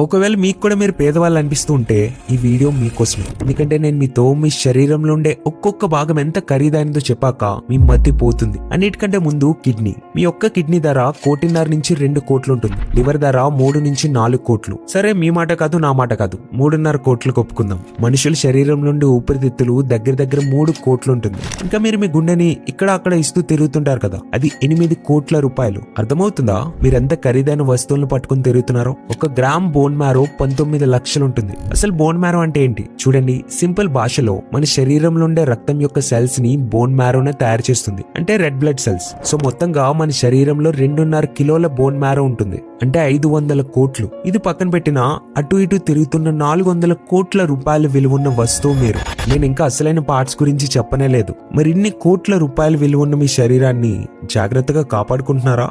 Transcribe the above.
ఒకవేళ మీకు కూడా మీరు పేదవాళ్ళు అనిపిస్తూ ఉంటే ఈ వీడియో మీకోసమే. ఎందుకంటే నేను మీతో మీ శరీరంలో ఉండే ఒక్కొక్క భాగం ఎంత ఖరీదైనదో చెప్పాక మీ మతి పోతుంది. అన్నిటికంటే ముందు కిడ్నీ. మీ ఒక్క కిడ్నీ ధర 1.5 నుంచి 2 కోట్లు ఉంటుంది. లివర్ ధర 3 నుంచి 4 కోట్లు. సరే, మీ మాట కాదు నా మాట కాదు, 3.5 కోట్లకు ఒప్పుకుందాం. మనుషుల శరీరం నుండి ఊపిరితిత్తులు దగ్గర 3 కోట్లు ఉంటుంది. ఇంకా మీరు మీ గుండెని ఇక్కడ అక్కడ ఇస్తూ తిరుగుతుంటారు కదా, అది 8 కోట్ల రూపాయలు. అర్థమవుతుందా మీరెంత ఖరీదైన వస్తువులను పట్టుకుని తిరుగుతున్నారో? ఒక గ్రామ్ బోన్ మ్యారో 19 లక్షలు ఉంటుంది. అసలు బోన్ మ్యారో అంటే ఏంటి చూడండి. సింపుల్ భాషలో మన శరీరంలో ఉండే రక్తం యొక్క సెల్స్ ని బోన్ మ్యారోనే తయారు చేస్తుంది, అంటే రెడ్ బ్లడ్ సెల్స్. సో మొత్తంగా మన శరీరంలో 2.5 కిలోల బోన్ మ్యారో ఉంటుంది, అంటే 500 కోట్లు. ఇది పక్కన పెట్టినా అటు ఇటు తిరుగుతున్న 400 కోట్ల రూపాయల విలువన్న వస్తువు మీరు. నేను ఇంకా అసలైన పార్ట్స్ గురించి చెప్పనే లేదు. మరి ఇన్ని కోట్ల రూపాయల విలువన్న మీ శరీరాన్ని జాగ్రత్తగా కాపాడుకుంటున్నారా?